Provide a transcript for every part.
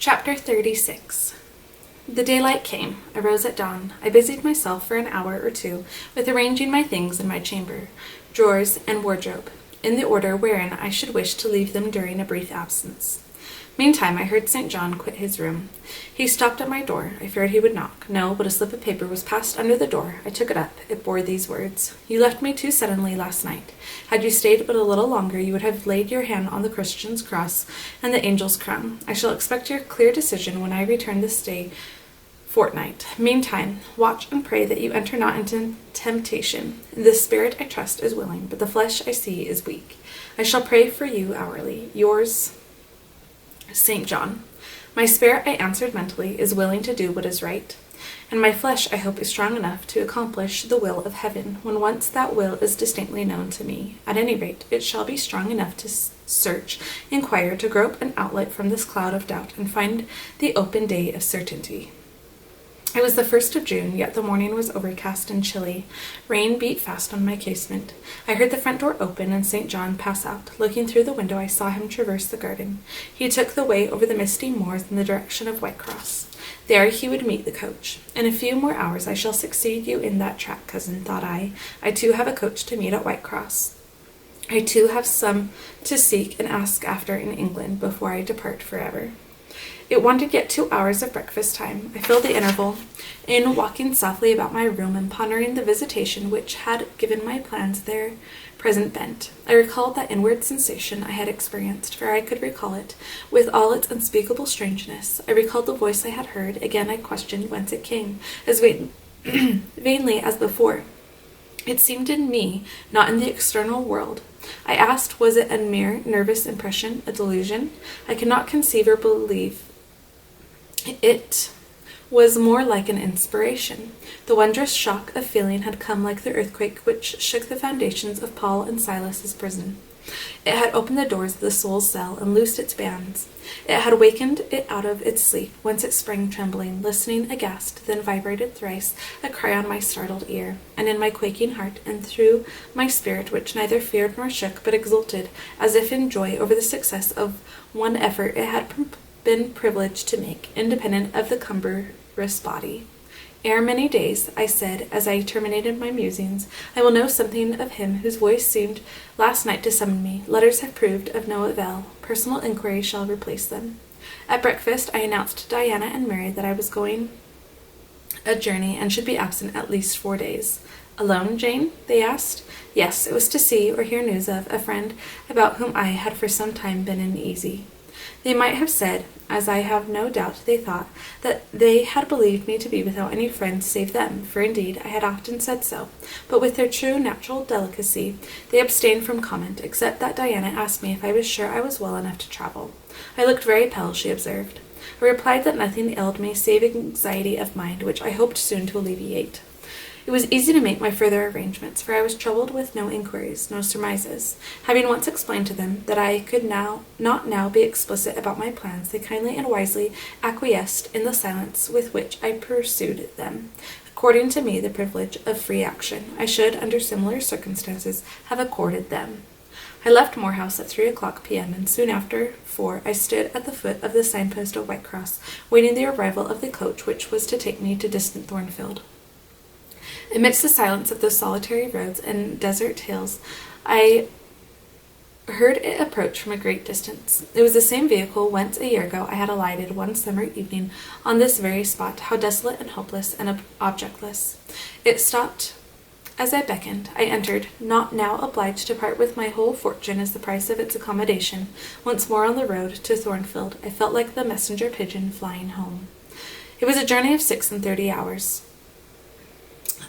Chapter 36. The daylight came. I rose at dawn. I busied myself for an hour or two with arranging my things in my chamber, drawers, and wardrobe, in the order wherein I should wish to leave them during a brief absence. Meantime, I heard St. John quit his room. He stopped at my door. I feared he would knock. No, but a slip of paper was passed under the door. I took it up. It bore these words: "You left me too suddenly last night. Had you stayed but a little longer, you would have laid your hand on the Christian's cross and the angel's crown. I shall expect your clear decision when I return this day fortnight. Meantime, watch and pray that you enter not into temptation. The spirit, I trust, is willing, but the flesh, I see, is weak. I shall pray for you hourly. Yours, St. John." My spirit, I answered mentally, is willing to do what is right, and my flesh, I hope, is strong enough to accomplish the will of heaven, when once that will is distinctly known to me. At any rate, it shall be strong enough to search, inquire, to grope an outlet from this cloud of doubt, and find the open day of certainty. It was the 1st of June, yet the morning was overcast and chilly. Rain beat fast on my casement. I heard the front door open and St. John pass out. Looking through the window, I saw him traverse the garden. He took the way over the misty moors in the direction of Whitecross. There he would meet the coach. In a few more hours I shall succeed you in that track, cousin, thought I. I too have a coach to meet at Whitecross. I too have some to seek and ask after in England before I depart forever. It wanted yet 2 hours of breakfast time. I filled the interval in walking softly about my room and pondering the visitation which had given my plans their present bent. I recalled that inward sensation I had experienced, for I could recall it, with all its unspeakable strangeness. I recalled the voice I had heard. Again I questioned whence it came, as vainly as before. It seemed in me, not in the external world. I asked, was it a mere nervous impression, a delusion? I could not conceive or believe. It was more like an inspiration. The wondrous shock of feeling had come like the earthquake which shook the foundations of Paul and Silas's prison. It had opened the doors of the soul's cell and loosed its bands. It had wakened it out of its sleep, whence it sprang trembling, listening aghast, then vibrated thrice, a cry on my startled ear, and in my quaking heart, and through my spirit, which neither feared nor shook, but exulted, as if in joy over the success of one effort it had been privileged to make, independent of the cumbrous body. "Ere many days," I said, as I terminated my musings, "I will know something of him whose voice seemed last night to summon me. Letters have proved of no avail. Personal inquiry shall replace them." At breakfast, I announced to Diana and Mary that I was going a journey and should be absent at least 4 days. "Alone, Jane?" they asked. Yes, it was to see, or hear news of, a friend about whom I had for some time been uneasy. They might have said, as I have no doubt they thought, that they had believed me to be without any friends save them, for indeed I had often said so, but with their true natural delicacy they abstained from comment, except that Diana asked me if I was sure I was well enough to travel. I looked very pale, she observed. I replied that nothing ailed me save anxiety of mind, which I hoped soon to alleviate. It was easy to make my further arrangements, for I was troubled with no inquiries, no surmises. Having once explained to them that I could not now be explicit about my plans, they kindly and wisely acquiesced in the silence with which I pursued them. According to me, the privilege of free action I should, under similar circumstances, have accorded them. I left Moor House at 3:00 p.m., and soon after 4 I stood at the foot of the signpost of Whitecross, waiting the arrival of the coach which was to take me to distant Thornfield. Amidst the silence of those solitary roads and desert hills, I heard it approach from a great distance. It was the same vehicle whence a year ago I had alighted one summer evening on this very spot. How desolate and hopeless and objectless! It stopped as I beckoned. I entered, not now obliged to part with my whole fortune as the price of its accommodation. Once more on the road to Thornfield, I felt like the messenger pigeon flying home. It was a journey of 36 hours.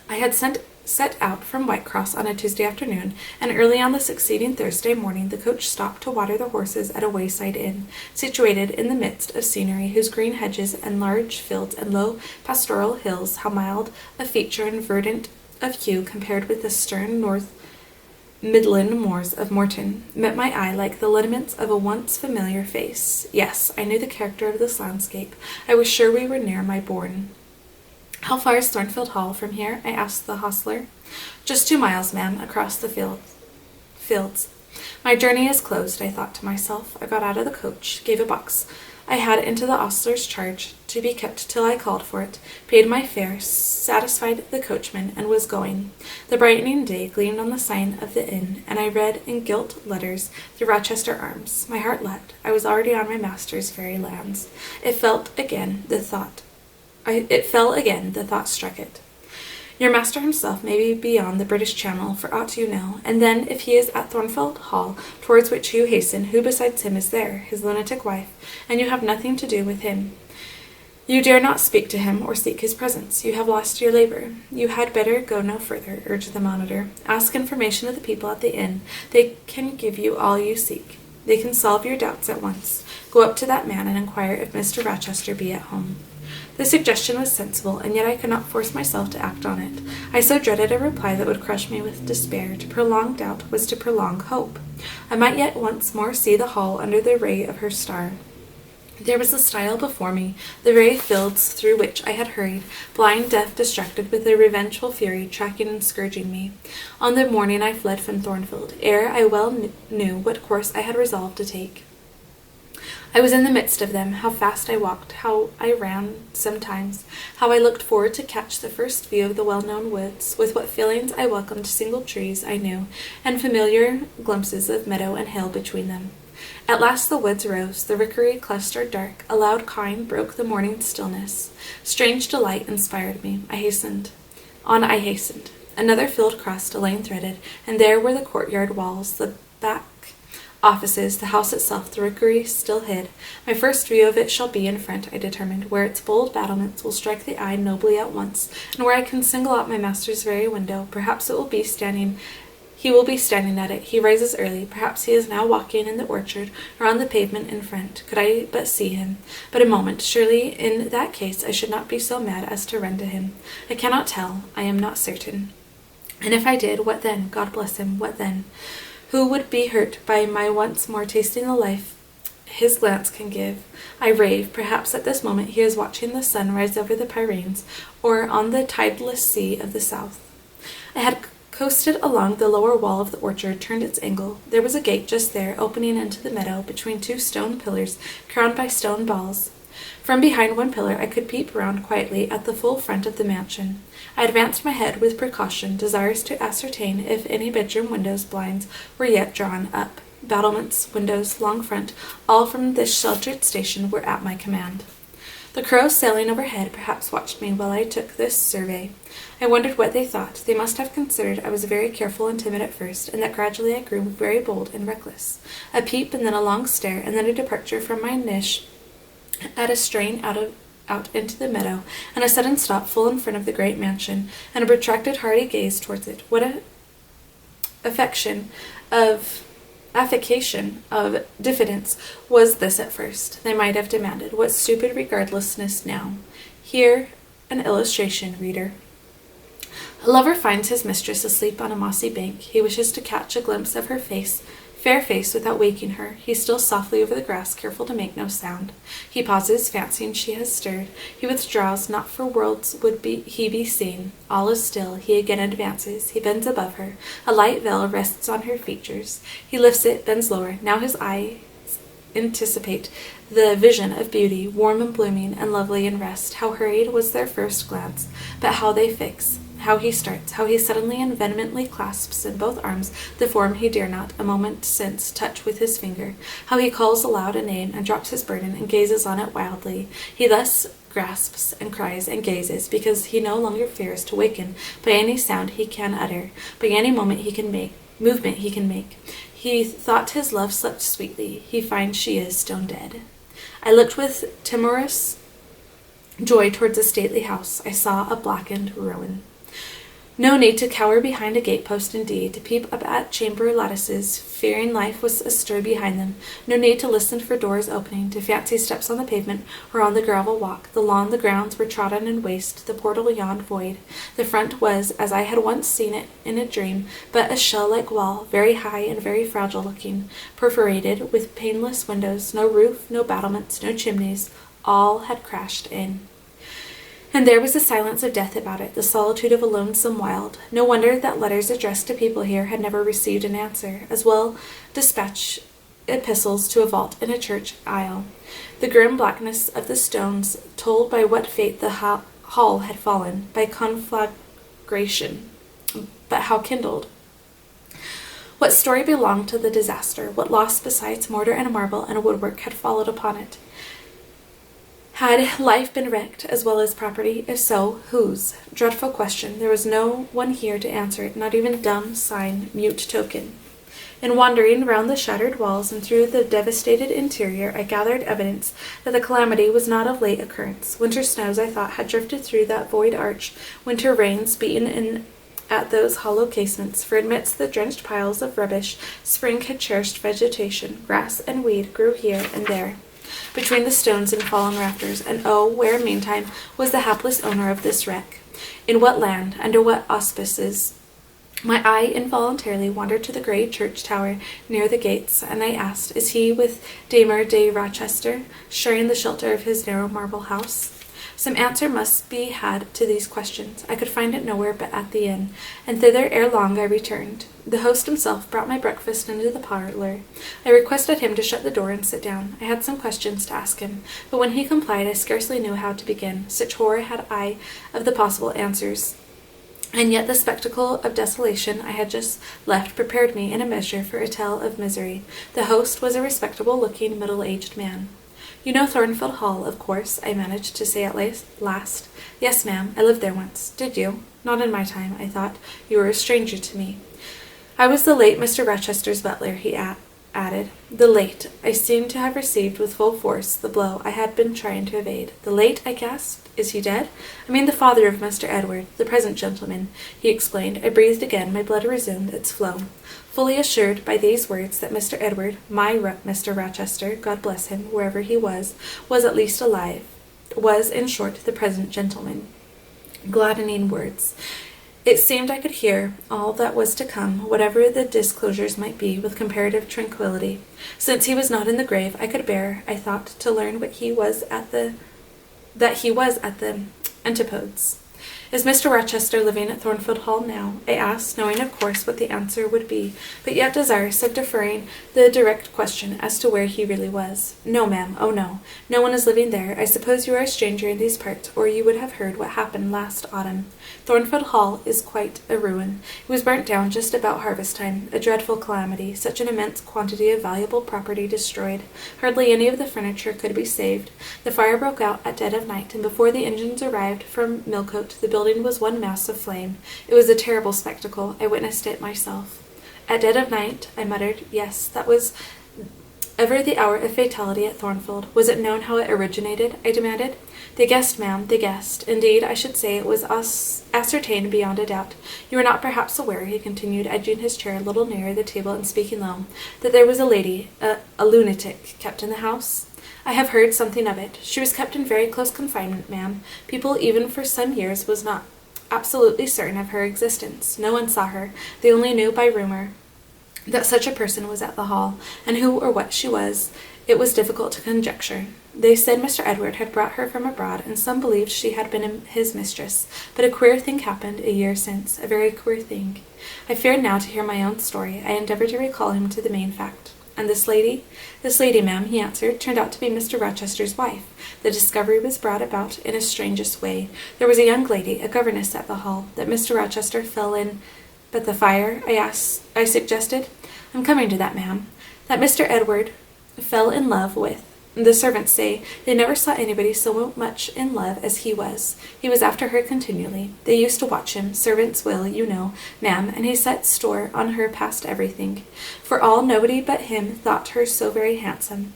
I had set out from Whitecross on a Tuesday afternoon, and early on the succeeding Thursday morning the coach stopped to water the horses at a wayside inn, situated in the midst of scenery whose green hedges and large fields and low pastoral hills, how mild a feature and verdant of hue compared with the stern North Midland moors of Morton, met my eye like the lineaments of a once familiar face. Yes, I knew the character of this landscape. I was sure we were near my bourne. "How far is Thornfield Hall from here?" I asked the hostler. "Just 2 miles, ma'am, across the fields." My journey is closed, I thought to myself. I got out of the coach, gave a box I had into the ostler's charge, to be kept till I called for it, paid my fare, satisfied the coachman, and was going. The brightening day gleamed on the sign of the inn, and I read in gilt letters the Rochester Arms. My heart leapt. I was already on my master's very lands. It fell again, the thought struck it. Your master himself may be beyond the British Channel, for aught you know, and then, if he is at Thornfield Hall, towards which you hasten, who besides him is there? His lunatic wife, and you have nothing to do with him. You dare not speak to him or seek his presence. You have lost your labor. You had better go no further, urged the monitor. Ask information of the people at the inn. They can give you all you seek. They can solve your doubts at once. Go up to that man and inquire if Mr. Rochester be at home. The suggestion was sensible, and yet I could not force myself to act on it. I so dreaded a reply that would crush me with despair. To prolong doubt was to prolong hope. I might yet once more see the hall under the ray of her star. There was the stile before me, the very fields through which I had hurried, blind, deaf, distracted, with a revengeful fury tracking and scourging me. On the morning I fled from Thornfield, ere I well knew what course I had resolved to take. I was in the midst of them. How fast I walked, how I ran sometimes, how I looked forward to catch the first view of the well-known woods, with what feelings I welcomed single trees I knew, and familiar glimpses of meadow and hill between them. At last the woods rose, the rookery clustered dark, a loud cawing broke the morning stillness. Strange delight inspired me. I hastened. On I hastened. Another field crossed, a lane threaded, and there were the courtyard walls, the back offices, the house itself, the rookery still hid. My first view of it shall be in front, I determined, where its bold battlements will strike the eye nobly at once, and where I can single out my master's very window. Perhaps he will be standing at it. He rises early. Perhaps he is now walking in the orchard or on the pavement in front. Could I but see him. But a moment. Surely in that case I should not be so mad as to run to him. I cannot tell. I am not certain. And if I did, what then? God bless him. What then? Who would be hurt by my once more tasting the life his glance can give? I rave. Perhaps at this moment he is watching the sun rise over the Pyrenees, or on the tideless sea of the south. I had coasted along the lower wall of the orchard, turned its angle. There was a gate just there, opening into the meadow, between two stone pillars, crowned by stone balls. From behind one pillar I could peep round quietly at the full front of the mansion. I advanced my head with precaution, desirous to ascertain if any bedroom windows' blinds were yet drawn up. Battlements, windows, long front, all from this sheltered station were at my command. The crows sailing overhead perhaps watched me while I took this survey. I wondered what they thought. They must have considered I was very careful and timid at first, and that gradually I grew very bold and reckless. A peep, and then a long stare, and then a departure from my niche at a strain out into the meadow, and a sudden stop full in front of the great mansion, and a protracted hearty gaze towards it. What a affectation of diffidence was this at first, they might have demanded. What stupid regardlessness now. Here an illustration, reader. A lover finds his mistress asleep on a mossy bank. He wishes to catch a glimpse of her fair face without waking her. He steals softly over the grass, careful to make no sound. He pauses, fancying she has stirred. He withdraws, not for worlds would he be seen. All is still. He again advances. He bends above her. A light veil rests on her features. He lifts it, bends lower. Now his eyes anticipate the vision of beauty, warm and blooming and lovely in rest. How hurried was their first glance, but how they fix. How he starts, how he suddenly and vehemently clasps in both arms the form he dare not, a moment since, touch with his finger. How he calls aloud a name and drops his burden and gazes on it wildly. He thus grasps and cries and gazes because he no longer fears to waken by any sound he can utter, by any movement he can make. He thought his love slept sweetly. He finds she is stone dead. I looked with timorous joy towards a stately house. I saw a blackened ruin. No need to cower behind a gatepost, indeed, to peep up at chamber lattices, fearing life was astir behind them. No need to listen for doors opening, to fancy steps on the pavement or on the gravel walk. The lawn, the grounds were trodden and waste. The portal yawned void. The front was, as I had once seen it in a dream, but a shell-like wall, very high and very fragile-looking, perforated, with paneless windows, no roof, no battlements, no chimneys. All had crashed in. And there was the silence of death about it, the solitude of a lonesome wild. No wonder that letters addressed to people here had never received an answer. As well dispatch epistles to a vault in a church aisle. The grim blackness of the stones told by what fate the hall had fallen, by conflagration, but how kindled. What story belonged to the disaster? What loss besides mortar and marble and woodwork had followed upon it? Had life been wrecked as well as property? If so, whose? Dreadful question. There was no one here to answer it, not even dumb sign, mute token. In wandering round the shattered walls and through the devastated interior, I gathered evidence that the calamity was not of late occurrence. Winter snows, I thought, had drifted through that void arch, winter rains beaten in at those hollow casements, for amidst the drenched piles of rubbish, spring had cherished vegetation. Grass and weed grew here and there, between the stones and fallen rafters, and oh, where, meantime, was the hapless owner of this wreck? In what land, under what auspices? My eye involuntarily wandered to the grey church tower near the gates, and I asked, is he with Damer de Rochester, sharing the shelter of his narrow marble house? Some answer must be had to these questions. I could find it nowhere but at the inn, and thither ere long I returned. The host himself brought my breakfast into the parlour. I requested him to shut the door and sit down. I had some questions to ask him, but when he complied I scarcely knew how to begin. Such horror had I of the possible answers. And yet the spectacle of desolation I had just left prepared me in a measure for a tale of misery. The host was a respectable-looking, middle-aged man. You know Thornfield Hall, of course, I managed to say at last. Yes, ma'am, I lived there once. Did you? Not in my time, I thought. You were a stranger to me. I was the late Mr. Rochester's butler, he added. The late. I seemed to have received with full force the blow I had been trying to evade. The late, I gasped. Is he dead? I mean the father of Mr. Edward, the present gentleman, he explained. I breathed again. My blood resumed its flow. Fully assured by these words that Mr. Edward, Mr. Rochester, God bless him, wherever he was at least alive, was, in short, the present gentleman. Gladdening words. It seemed I could hear all that was to come, whatever the disclosures might be, with comparative tranquillity. Since he was not in the grave, I could bear, I thought, to learn that he was at the antipodes. Is Mr. Rochester living at Thornfield Hall now? I asked, knowing of course what the answer would be, but yet desirous of deferring the direct question as to where he really was. No, ma'am, oh no. No one is living there. I suppose you are a stranger in these parts, or you would have heard what happened last autumn. Thornfield Hall is quite a ruin. It was burnt down just about harvest time, a dreadful calamity, such an immense quantity of valuable property destroyed. Hardly any of the furniture could be saved. The fire broke out at dead of night, and before the engines arrived from Millcote, the building was one mass of flame. It was a terrible spectacle. I witnessed it myself. At dead of night, I muttered. Yes, that was ever the hour of fatality at Thornfield. Was it known how it originated? I demanded. They guessed, ma'am, they guessed. Indeed, I should say it was ascertained beyond a doubt. You are not perhaps aware, he continued, edging his chair a little nearer the table and speaking low, that there was a lady, a lunatic, kept in the house? I have heard something of it. She was kept in very close confinement, ma'am. People even for some years was not absolutely certain of her existence. No one saw her. They only knew by rumor that such a person was at the hall, and who or what she was, it was difficult to conjecture. They said Mr. Edward had brought her from abroad, and some believed she had been his mistress. But a queer thing happened a year since, a very queer thing. I feared now to hear my own story. I endeavored to recall him to the main fact. And this lady? This lady, ma'am, he answered, turned out to be Mr. Rochester's wife. The discovery was brought about in a strangest way. There was a young lady, a governess at the hall, that Mr. Rochester fell in. But the fire? I suggested. I'm coming to that, ma'am. That Mr. Edward fell in love with. The servants say they never saw anybody so much in love as he was. He was after her continually. They used to watch him. Servants will, you know, ma'am, and he set store on her past everything. For all, nobody but him thought her so very handsome.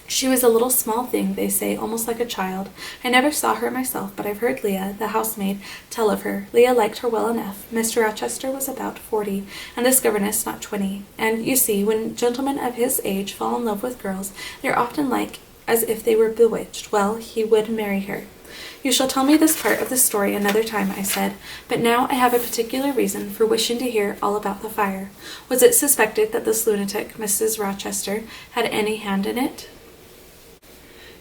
She was a little small thing, they say, almost like a child. I never saw her myself, but I've heard Leah, the housemaid, tell of her. Leah liked her well enough. Mr. Rochester was about 40, and this governess not 20. And, you see, when gentlemen of his age fall in love with girls, they're often like as if they were bewitched. Well, he would marry her. You shall tell me this part of the story another time, I said, but now I have a particular reason for wishing to hear all about the fire. Was it suspected that this lunatic, Mrs. Rochester, had any hand in it?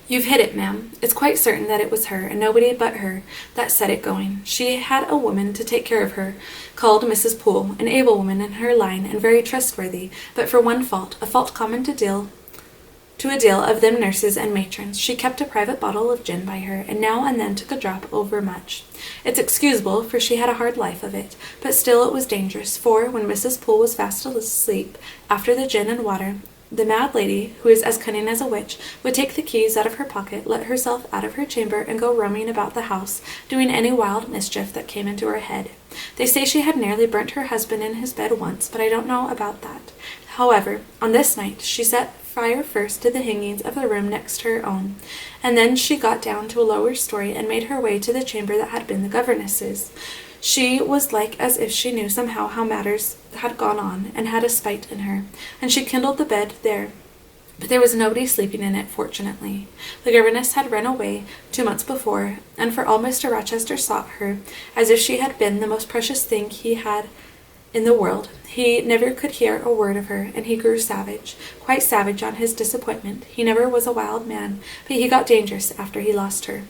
You've hit it, ma'am. It's quite certain that it was her, and nobody but her, that set it going. She had a woman to take care of her, called Mrs. Poole, an able woman in her line, and very trustworthy, but for one fault, a fault common to a deal of them nurses and matrons. She kept a private bottle of gin by her, and now and then took a drop over much. It's excusable, for she had a hard life of it, but still it was dangerous, for when Mrs. Poole was fast asleep, after the gin and water, the mad lady, who is as cunning as a witch, would take the keys out of her pocket, let herself out of her chamber, and go roaming about the house, doing any wild mischief that came into her head. They say she had nearly burnt her husband in his bed once, but I don't know about that. However, on this night she set fire first to the hangings of the room next her own, and then she got down to a lower story and made her way to the chamber that had been the governess's. She was like as if she knew somehow how matters had gone on, and had a spite in her, and she kindled the bed there. But there was nobody sleeping in it, fortunately. The governess had run away 2 months before, and for all Mr. Rochester sought her, as if she had been the most precious thing he had in the world. He never could hear a word of her, and he grew savage, quite savage on his disappointment. He never was a wild man, but he got dangerous after he lost her.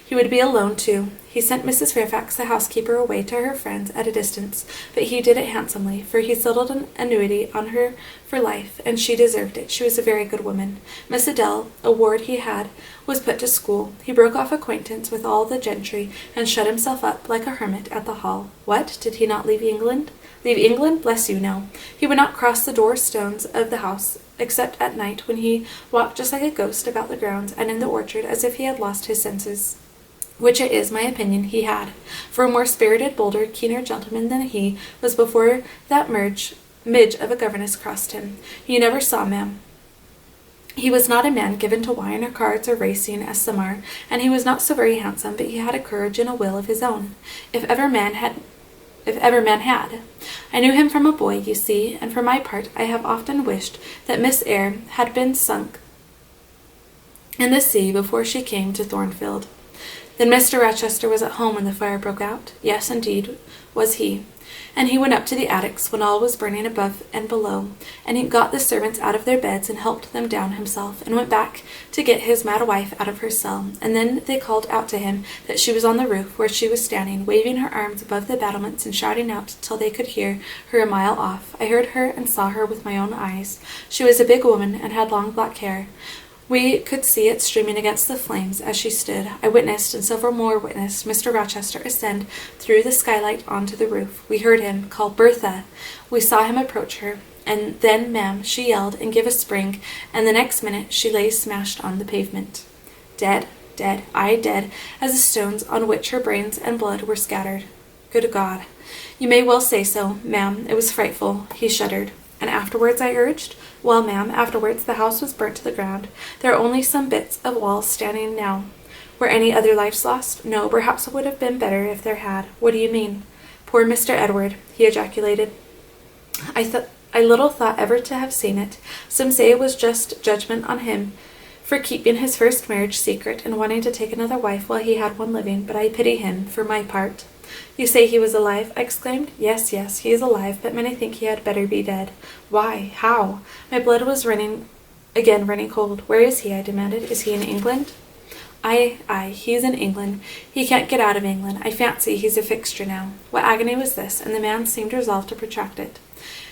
He would be alone, too. He sent Mrs. Fairfax, the housekeeper, away to her friends at a distance, but he did it handsomely, for he settled an annuity on her for life, and she deserved it. She was a very good woman. Miss Adele, a ward he had, was put to school. He broke off acquaintance with all the gentry, and shut himself up like a hermit at the Hall. What? Did he not leave England? Leave England? Bless you, no. He would not cross the door-stones of the house, except at night, when he walked just like a ghost about the grounds and in the orchard, as if he had lost his senses. Which it is my opinion he had, for a more spirited, bolder, keener gentleman than he was before that midge of a governess crossed him. You never saw, ma'am. He was not a man given to wine or cards or racing, as some are, and he was not so very handsome, but he had a courage and a will of his own, if ever man had. I knew him from a boy, you see, and for my part I have often wished that Miss Eyre had been sunk in the sea before she came to Thornfield. Then Mr. Rochester was at home when the fire broke out? Yes, indeed, was he. And he went up to the attics when all was burning above and below, and he got the servants out of their beds and helped them down himself, and went back to get his mad wife out of her cell. And then they called out to him that she was on the roof, where she was standing, waving her arms above the battlements and shouting out till they could hear her a mile off. I heard her and saw her with my own eyes. She was a big woman and had long black hair. We could see it streaming against the flames as she stood. I witnessed, and several more witnessed, Mr. Rochester ascend through the skylight onto the roof. We heard him call Bertha. We saw him approach her, and then, ma'am, she yelled and gave a spring, and the next minute she lay smashed on the pavement. Dead, aye, dead, as the stones on which her brains and blood were scattered. Good God! You may well say so, ma'am. It was frightful. He shuddered. And afterwards, I urged? Well, ma'am, afterwards the house was burnt to the ground. There are only some bits of walls standing now. Were any other lives lost? No, perhaps it would have been better if there had. What do you mean? Poor Mr. Edward, he ejaculated. I little thought ever to have seen it. Some say it was just judgment on him for keeping his first marriage secret and wanting to take another wife while he had one living, but I pity him, for my part. You say he was alive? I exclaimed. Yes, he is alive, but many think he had better be dead. Why? How? My blood was running cold. Where is he? I demanded. Is he in England? Aye, he's in England. He can't get out of England. I fancy he's a fixture now. What agony was this? And the man seemed resolved to protract it.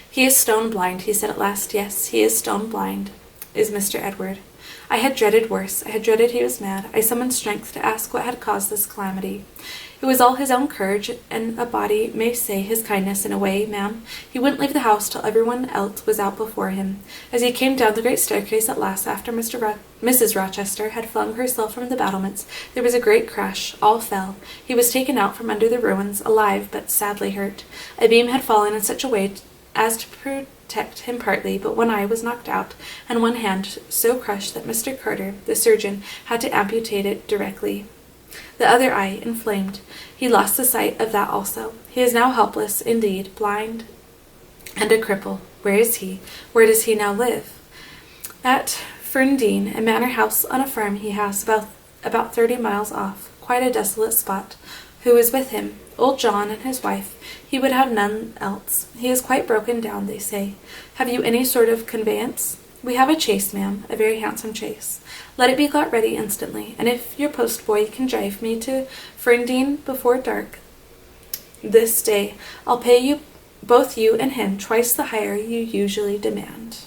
He is stone blind, he said at last. Yes, he is stone blind, is Mr. Edward. I had dreaded worse. I had dreaded he was mad. I summoned strength to ask what had caused this calamity. It was all his own courage, and a body may say his kindness in a way, ma'am. He wouldn't leave the house till everyone else was out before him. As he came down the great staircase at last, after Mrs. Rochester had flung herself from the battlements, there was a great crash. All fell. He was taken out from under the ruins, alive but sadly hurt. A beam had fallen in such a way as to protect him partly, but one eye was knocked out, and one hand so crushed that Mr. Carter, the surgeon, had to amputate it directly. The other eye inflamed. He lost the sight of that also. He is now helpless, indeed, blind, and a cripple. Where is he? Where does he now live? At Ferndean, a manor house on a farm he has about 30 miles off, quite a desolate spot. Who is with him? Old John and his wife. He would have none else. He is quite broken down, they say. Have you any sort of conveyance? We have a chaise, ma'am, a very handsome chaise. Let it be got ready instantly, and if your postboy can drive me to Ferndean before dark this day, I'll pay you, both you and him, twice the hire you usually demand.